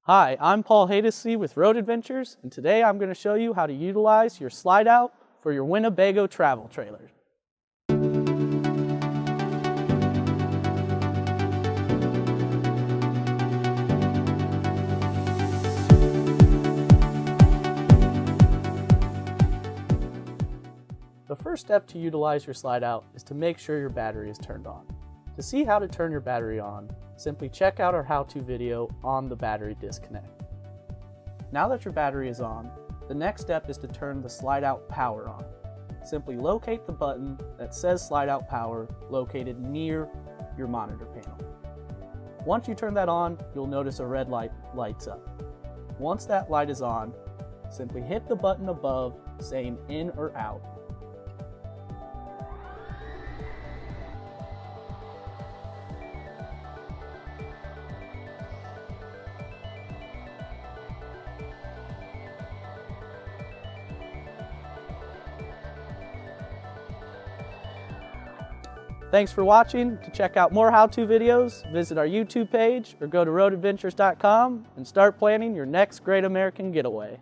Hi, I'm Paul Haydocy with Road Adventures, and today I'm going to show you how to utilize your slide out for your Winnebago Travel trailer. The first step to utilize your slide out is to make sure your battery is turned on. To see how to turn your battery on, simply check out our how-to video on the battery disconnect. Now that your battery is on, the next step is to turn the slide out power on. Simply locate the button that says slide out power located near your monitor panel. Once you turn that on, you'll notice a red light lights up. Once that light is on, simply hit the button above saying in or out. Thanks for watching. To check out more how-to videos, visit our YouTube page or go to roadadventures.com and start planning your next Great American Getaway.